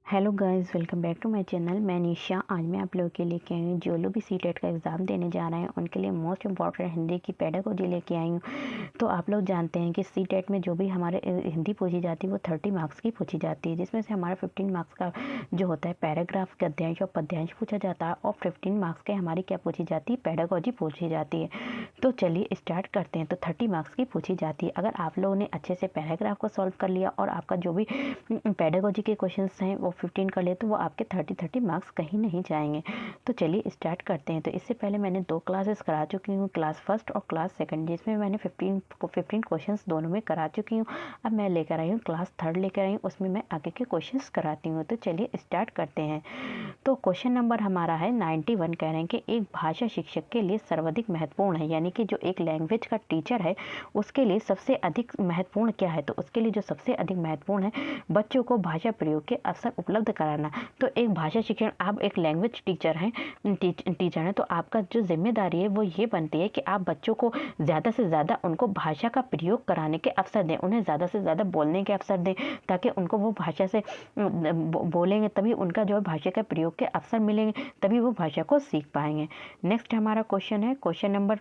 Hello guys, welcome back to my channel. मैं निशा। आज मैं आप लोगों के लेके आई हूँ जो लोग भी सीटेट का एग्ज़ाम देने जा रहे हैं उनके लिए मोस्ट इंपॉर्टेंट हिंदी की पेडागोजी लेके आई हूँ। तो आप लोग जानते हैं कि सीटेट में जो भी हमारे हिंदी पूछी जाती है वो 30 मार्क्स की पूछी जाती है, जिसमें से हमारा 15 मार्क्स का जो होता है पैराग्राफ, गद्यांश और पद्यांश पूछा जाता है और 15 मार्क्स के हमारी क्या पूछी जाती है, पेडागोजी पूछी जाती है। तो चलिए स्टार्ट करते हैं। तो 30 मार्क्स की पूछी जाती है। अगर आप लोगों ने अच्छे से पैराग्राफ को सॉल्व कर लिया और आपका जो भी पेडागोजी के क्वेश्चन हैं वो 15 कर ले तो वो आपके 30 मार्क्स कहीं नहीं जाएंगे। तो चलिए स्टार्ट करते हैं। तो इससे पहले मैंने 2 क्लासेस करा चुकी हूँ, क्लास फर्स्ट और क्लास सेकंड, जिसमें मैंने 15 क्वेश्चंस दोनों में करा चुकी हूँ। अब मैं लेकर आई हूँ क्लास थर्ड लेकर आई हूँ, उसमें मैं आगे के क्वेश्चंस कराती हूँ। तो चलिए स्टार्ट करते हैं। तो क्वेश्चन नंबर हमारा है 91, कह रहे हैं कि एक भाषा शिक्षक के लिए सर्वाधिक महत्वपूर्ण है, यानी कि जो एक लैंग्वेज का टीचर है उसके लिए सबसे अधिक महत्वपूर्ण क्या है। तो उसके लिए जो सबसे अधिक महत्वपूर्ण है, बच्चों को भाषा प्रयोग के अवसर उपलब्ध कराना। तो एक भाषा शिक्षण, आप एक लैंग्वेज टीचर हैं, टीचर हैं, तो आपका जो जिम्मेदारी है वो ये बनती है कि आप बच्चों को ज़्यादा से ज़्यादा उनको भाषा का प्रयोग कराने के अवसर दें, उन्हें ज़्यादा से ज़्यादा बोलने के अवसर दें, ताकि उनको वो भाषा से बोलेंगे तभी उनका जो है भाषा के प्रयोग के अवसर मिलेंगे, तभी वो भाषा को सीख पाएंगे। नेक्स्ट हमारा क्वेश्चन है, क्वेश्चन नंबर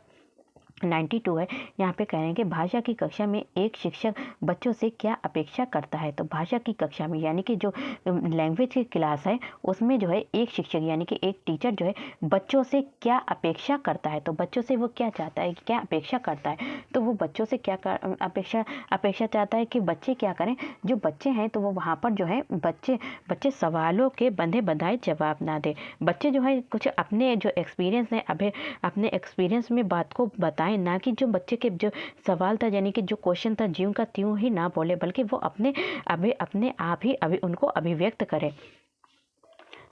92 है। यहाँ पे कह रहे हैं कि भाषा की कक्षा में एक शिक्षक बच्चों से क्या अपेक्षा करता है। तो भाषा की कक्षा में, यानी कि जो लैंग्वेज की क्लास है उसमें जो है एक शिक्षक यानी कि एक टीचर जो है बच्चों से क्या अपेक्षा करता है। तो बच्चों से वो क्या चाहता है, क्या अपेक्षा करता है। तो वो बच्चों से क्या अपेक्षा चाहता है कि बच्चे क्या करें। जो बच्चे हैं तो वो वहाँ पर जो है बच्चे सवालों के बंधे बंधाए जवाब ना दे। बच्चे जो है कुछ अपने जो एक्सपीरियंस है अभी अपने एक्सपीरियंस में बात को बताएं, ना कि जो बच्चे के जो सवाल था यानी कि जो क्वेश्चन था ज्यों का त्यों ही ना बोले, बल्कि वो अपने आप ही उनको अभिव्यक्त करे।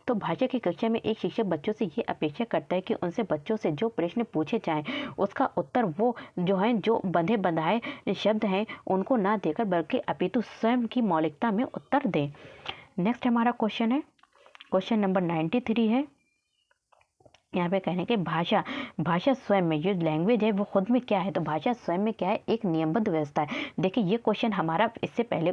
तो भाषा की कक्षा में एक शिक्षक बच्चों से ये अपेक्षा करता है कि उनसे बच्चों से जो प्रश्न पूछे जाएं उसका उत्तर वो जो है जो बंधे बंधाए शब्द हैं उनको ना देकर बल्कि अपितु स्वयं की मौलिकता में उत्तर दें। नेक्स्ट हमारा क्वेश्चन है, क्वेश्चन नंबर 93 है। यहाँ पे कहने के भाषा स्वयं में, जो लैंग्वेज है वो खुद में क्या है। तो भाषा स्वयं में क्या है, एक नियमबद्ध व्यवस्था है। देखिए ये क्वेश्चन हमारा इससे पहले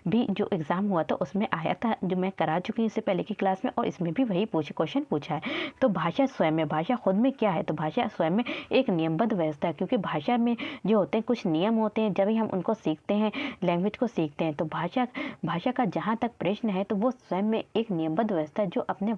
भी जो एग्जाम हुआ था उसमें आया था, जो मैं करा चुकी हूँ इससे पहले की क्लास में, और इसमें भी वही क्वेश्चन पूछा है। तो भाषा स्वयं में, भाषा खुद में क्या है। तो भाषा स्वयं में एक नियमबद्ध व्यवस्था है, क्योंकि भाषा में जो होते हैं कुछ नियम होते हैं, जब भी हम उनको सीखते हैं, लैंग्वेज को सीखते हैं। तो भाषा का जहाँ तक प्रश्न है तो वो स्वयं में एक नियमबद्ध व्यवस्था है जो अपने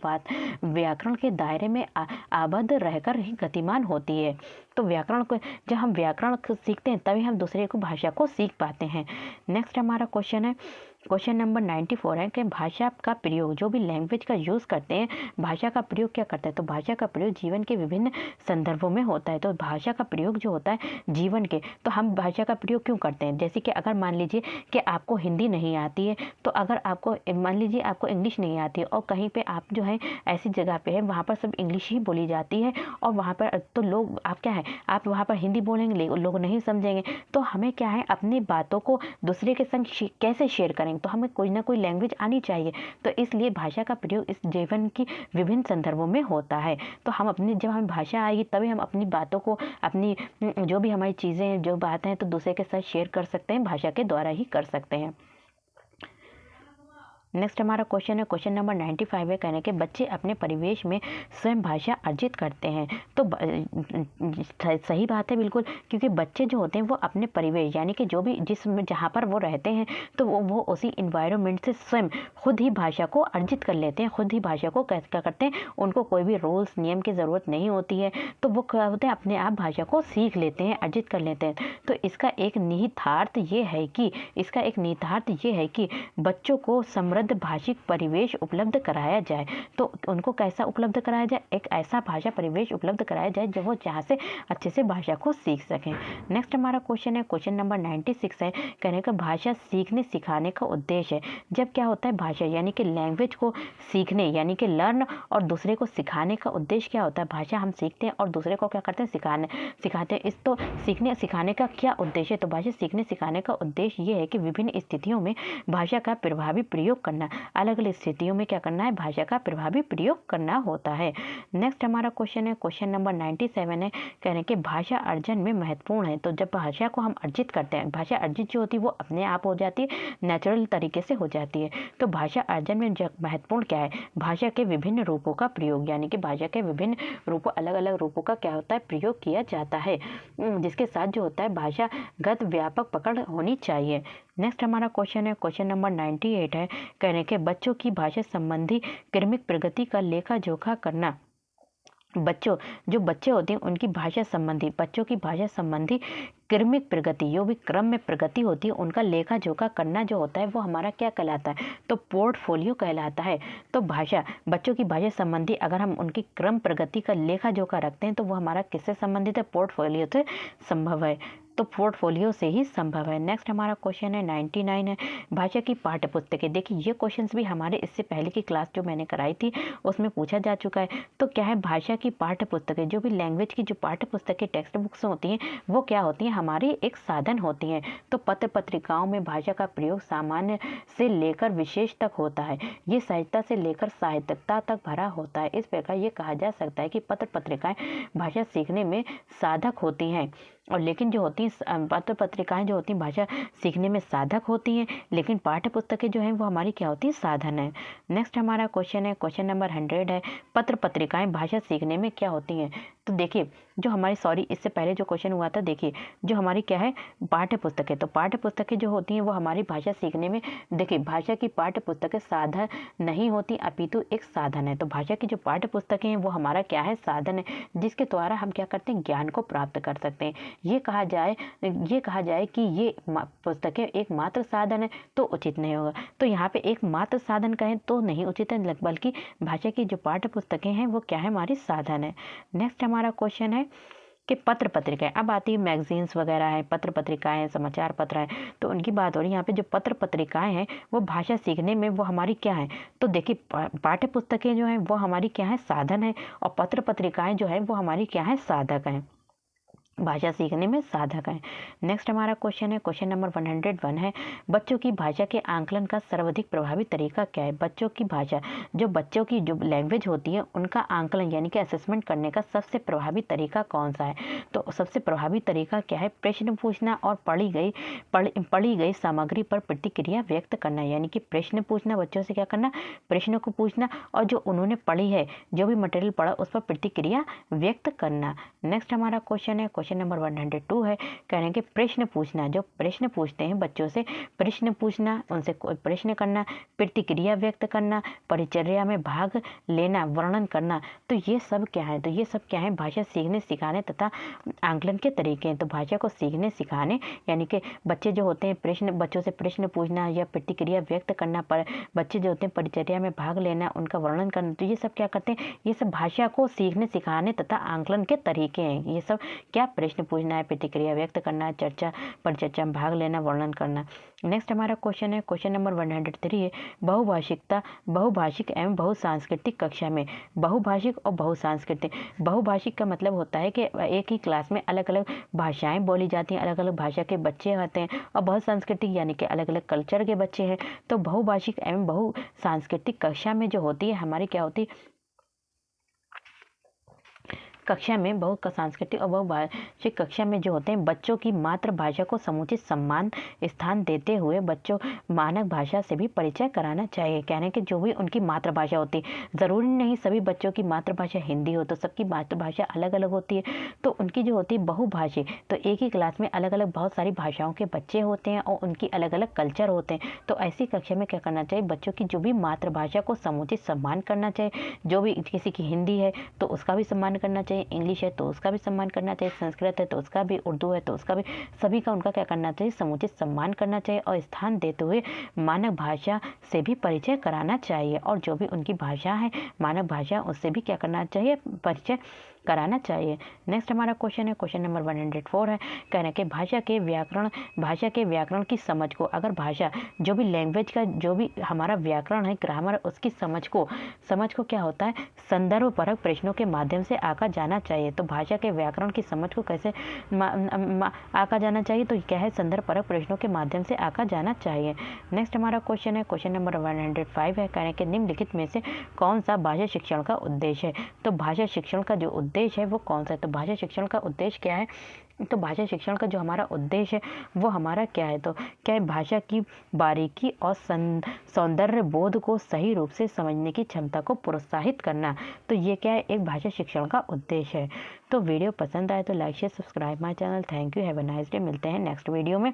व्याकरण के दायरे में आबद्ध रहकर ही गतिमान होती है। तो व्याकरण को, जब हम व्याकरण सीखते हैं तभी हम दूसरे को भाषा को सीख पाते हैं। नेक्स्ट हमारा क्वेश्चन है, क्वेश्चन नंबर 94 है कि भाषा का प्रयोग, जो भी लैंग्वेज का यूज़ करते हैं भाषा का प्रयोग क्या करता है। तो भाषा का प्रयोग जीवन के विभिन्न संदर्भों में होता है। तो भाषा का प्रयोग जो होता है जीवन के, तो हम भाषा का प्रयोग क्यों करते हैं। जैसे कि अगर मान लीजिए कि आपको हिंदी नहीं आती है, तो अगर आपको मान लीजिए आपको इंग्लिश नहीं आती है और कहीं पर आप जो है ऐसी जगह पर है वहाँ पर सब इंग्लिश ही बोली जाती है, और वहाँ पर तो लोग, आप क्या है, आप वहाँ पर हिंदी बोलेंगे लोग नहीं समझेंगे। तो हमें क्या है, अपनी बातों को दूसरे के संग कैसे शेयर करेंगे। तो हमें कोई ना कोई लैंग्वेज आनी चाहिए। तो इसलिए भाषा का प्रयोग इस जीवन की विभिन्न संदर्भों में होता है। तो हम अपनी, जब हमें भाषा आएगी तभी हम अपनी बातों को, अपनी जो भी हमारी चीज़ें हैं, जो बातें हैं, तो दूसरे के साथ शेयर कर सकते हैं, भाषा के द्वारा ही कर सकते हैं। नेक्स्ट हमारा क्वेश्चन है, क्वेश्चन नंबर 95 है। कहने के बच्चे अपने परिवेश में स्वयं भाषा अर्जित करते हैं। तो सही बात है बिल्कुल, क्योंकि बच्चे जो होते हैं वो अपने परिवेश यानी कि जो भी जहाँ पर वो रहते हैं तो वो उसी इन्वायरमेंट से स्वयं खुद ही भाषा को अर्जित कर लेते हैं, खुद ही भाषा को क्या करते हैं, उनको कोई भी रूल्स नियम की ज़रूरत नहीं होती है। तो वो क्या होते हैं, अपने आप भाषा को सीख लेते हैं, अर्जित कर लेते हैं। तो इसका एक निहितार्थ ये है कि बच्चों को समृद्ध भाषिक परिवेश उपलब्ध कराया जाए। तो उनको कैसा उपलब्ध कराया जाए, एक ऐसा भाषा परिवेश उपलब्ध कराया जाए जब वो जहाँ से अच्छे से भाषा को सीख सकें। नेक्स्ट हमारा क्वेश्चन है, क्वेश्चन नंबर 96 है। कहने का भाषा सीखने सिखाने का उद्देश्य है। जब क्या होता है, भाषा यानी कि लैंग्वेज को सीखने यानी कि लर्न और दूसरे को सिखाने का उद्देश्य क्या होता है। भाषा हम सीखते हैं और दूसरे को क्या करते हैं, सिखाते हैं। इस तो सीखने सिखाने का क्या उद्देश्य है। तो भाषा सीखने सिखाने का उद्देश्य ये है कि विभिन्न स्थितियों में भाषा का प्रभावी प्रयोग करना, अलग अलग स्थितियों में क्या करना है, भाषा का प्रभावी प्रयोग करना होता है। नेक्स्ट हमारा क्वेश्चन है, क्वेश्चन नंबर 97 है, कह रहे हैं कि भाषा अर्जन में महत्वपूर्ण है। तो जब भाषा को हम अर्जित करते हैं, भाषा अर्जित जो होती है वो अपने आप हो जाती है, नेचुरल तरीके से हो जाती है। तो भाषा अर्जन में महत्वपूर्ण क्या है, भाषा के विभिन्न रूपों का प्रयोग, यानी कि भाषा के विभिन्न रूपों, अलग अलग रूपों का क्या होता है, प्रयोग किया जाता है, जिसके साथ जो होता है भाषागत व्यापक पकड़ होनी चाहिए। नेक्स्ट हमारा क्वेश्चन है, क्वेश्चन नंबर 98 है, कह रहे हैं कि बच्चों की भाषा संबंधी क्रमिक प्रगति का लेखा जोखा करना। जो बच्चे होते हैं उनकी भाषा संबंधी, बच्चों की भाषा संबंधी क्रमिक प्रगति, जो भी क्रम में प्रगति होती है उनका लेखा जोखा करना जो होता है वो हमारा क्या कहलाता है, तो पोर्टफोलियो कहलाता है। तो बच्चों की भाषा संबंधी अगर हम उनकी क्रम प्रगति का लेखा जोखा रखते हैं तो वो हमारा किससे संबंधित है, पोर्टफोलियो से संभव है, तो पोर्टफोलियो से ही संभव है। नेक्स्ट हमारा क्वेश्चन है 99 है, भाषा की पाठ्य पुस्तकें। देखिए ये क्वेश्चंस भी हमारे इससे पहले की क्लास जो मैंने कराई थी उसमें पूछा जा चुका है। तो क्या है, भाषा की पाठ्य पुस्तकें, जो भी लैंग्वेज की जो पाठ्य पुस्तकें टेक्स्ट बुक्स होती हैं वो क्या होती हैं, हमारी एक साधन होती हैं। तो पत्र पत्रिकाओं में भाषा का प्रयोग सामान्य से लेकर विशेष तक होता है, ये सहजता से लेकर साहित्यिकता तक भरा होता है। इस प्रकार ये कहा जा सकता है कि पत्र पत्रिकाएं भाषा सीखने में साधक होती हैं, और लेकिन जो होती हैं पत्र पत्रिकाएं जो होती हैं भाषा सीखने में साधक होती हैं, लेकिन पाठ्य पुस्तकें जो हैं वो हमारी क्या होती है, साधन है। नेक्स्ट हमारा क्वेश्चन है, क्वेश्चन नंबर 100 है, पत्र पत्रिकाएं भाषा सीखने में क्या होती हैं। तो देखिए जो हमारी इससे पहले जो क्वेश्चन हुआ था, देखिए जो हमारी क्या है, पाठ्य पुस्तकें, तो पाठ्य पुस्तकें जो होती हैं वो हमारी भाषा सीखने में, देखिए भाषा की पाठ्य पुस्तकें साधन नहीं होती अपितु एक साधन है। तो भाषा की जो पाठ्य पुस्तकें हैं वो हमारा क्या है, साधन है, जिसके द्वारा हम क्या करते हैं, ज्ञान को प्राप्त कर सकते हैं। ये कहा जाए कि ये पुस्तकें एक मात्र साधन है तो उचित नहीं होगा। तो यहाँ पे एक मात्र साधन कहें तो नहीं उचित है, बल्कि भाषा की जो पाठ्य पुस्तकें हैं वो क्या है, हमारी साधन है। नेक्स्ट हमारा क्वेश्चन है कि पत्र पत्रिकाएं, अब आती है मैगजीन्स वगैरह है, पत्र पत्रिकाएं, समाचार पत्र हैं, तो उनकी बात हो रही है। यहाँ पे जो पत्र पत्रिकाएं हैं वो भाषा सीखने में वो हमारी क्या है, तो देखिए पाठ्य पुस्तकें जो हैं वो हमारी क्या है, साधन है, और पत्र पत्रिकाएं जो है वो हमारी क्या है, साधक हैं, भाषा सीखने में साधक है। नेक्स्ट हमारा क्वेश्चन है, क्वेश्चन नंबर 101 है, बच्चों की भाषा के आंकलन का सर्वाधिक प्रभावी तरीका क्या है। बच्चों की भाषा, जो बच्चों की जो लैंग्वेज होती है उनका आंकलन यानी कि असेसमेंट करने का सबसे प्रभावी तरीका कौन सा है। तो सबसे प्रभावी तरीका क्या है, प्रश्न पूछना और पढ़ी गई सामग्री पर प्रतिक्रिया व्यक्त करना, यानी कि प्रश्न पूछना, बच्चों से क्या करना, प्रश्न को पूछना, और जो उन्होंने पढ़ी है, जो भी मटेरियल पढ़ा उस पर प्रतिक्रिया व्यक्त करना। नेक्स्ट हमारा क्वेश्चन है, क्वेश्चन नंबर 102 है, कह रहे हैं कि प्रश्न पूछना, जो प्रश्न पूछते हैं बच्चों से, प्रश्न पूछना, उनसे कोई प्रश्न करना, प्रतिक्रिया व्यक्त करना, परिचर्या में भाग लेना, वर्णन करना, तो ये सब क्या है, तो ये सब क्या है, भाषा सीखने सिखाने तथा आंकलन के तरीके हैं। तो भाषा को सीखने सिखाने यानी कि बच्चे जो होते हैं बच्चों से प्रश्न पूछना या प्रतिक्रिया व्यक्त करना, पर बच्चे जो होते हैं परिचर्या में भाग लेना, उनका वर्णन करना, तो ये सब क्या करते हैं, ये सब भाषा को सीखने सिखाने तथा आंकलन के तरीके हैं। ये सब क्या, प्रश्न पूछना है, प्रतिक्रिया व्यक्त करना है, परिचर्चा में भाग लेना, वर्णन करना। नेक्स्ट हमारा क्वेश्चन है, क्वेश्चन नंबर 103 है, बहुभाषिक एवं बहुसांस्कृतिक कक्षा में। बहुभाषिक और बहुसांस्कृतिक, बहुभाषिक का मतलब होता है कि एक ही क्लास में अलग अलग भाषाएं बोली जाती हैं, अलग अलग भाषा के बच्चे होते हैं, और बहुसांस्कृतिक यानी कि अलग अलग कल्चर के बच्चे हैं। तो बहुभाषिक एवं बहुसांस्कृतिक कक्षा में जो होती है हमारी क्या होती है, कक्षा में सांस्कृतिक और बहुभाषिक कक्षा में जो होते हैं बच्चों की मातृभाषा को समुचित सम्मान स्थान देते हुए बच्चों मानक भाषा से भी परिचय कराना चाहिए। कहने के जो भी उनकी मातृभाषा होती है, ज़रूरी नहीं सभी बच्चों की मातृभाषा हिंदी हो, तो सबकी मातृभाषा अलग अलग होती है। तो उनकी जो होती है बहुभाषी, तो एक ही क्लास में अलग अलग बहुत सारी भाषाओं के बच्चे होते हैं और उनकी अलग अलग कल्चर होते हैं। तो ऐसी कक्षा में क्या करना चाहिए, बच्चों की जो भी मातृभाषा को समुचित सम्मान करना चाहिए। जो भी किसी की हिंदी है तो उसका भी सम्मान करना चाहिए, इंग्लिश है तो उसका भी सम्मान करना चाहिए, संस्कृत है तो उसका भी, उर्दू है तो उसका भी, सभी का उनका क्या करना चाहिए, समुचित सम्मान करना चाहिए और स्थान देते हुए मानक भाषा से भी परिचय कराना चाहिए। और जो भी उनकी भाषा है मानक भाषा, उससे भी क्या करना चाहिए, परिचय कराना चाहिए। नेक्स्ट हमारा क्वेश्चन है, क्वेश्चन नंबर 104 है, कहना है कि भाषा के व्याकरण की समझ को, अगर भाषा जो भी लैंग्वेज का जो भी हमारा व्याकरण है, ग्रामर, उसकी समझ को क्या होता है, संदर्भ परक प्रश्नों के माध्यम से आका जाना चाहिए। तो भाषा के व्याकरण की समझ को कैसे आका जाना चाहिए, तो क्या है, संदर्भ परक प्रश्नों के माध्यम से आका जाना चाहिए। नेक्स्ट हमारा क्वेश्चन है, क्वेश्चन नंबर 105 है, कहने के निम्नलिखित में से कौन सा भाषा शिक्षण का उद्देश्य है। तो भाषा शिक्षण का जो उद्देश्य है वो कौन सा है, तो भाषा शिक्षण का उद्देश्य क्या है, तो भाषा शिक्षण का जो हमारा उद्देश्य है वो हमारा क्या है, तो क्या है, भाषा की बारीकी और सौंदर्य बोध को सही रूप से समझने की क्षमता को प्रोत्साहित करना। तो ये क्या है, एक भाषा शिक्षण का उद्देश्य है। तो वीडियो पसंद आए तो like share subscribe my channel. Thank you, have a nice day. मिलते हैं नेक्स्ट वीडियो में।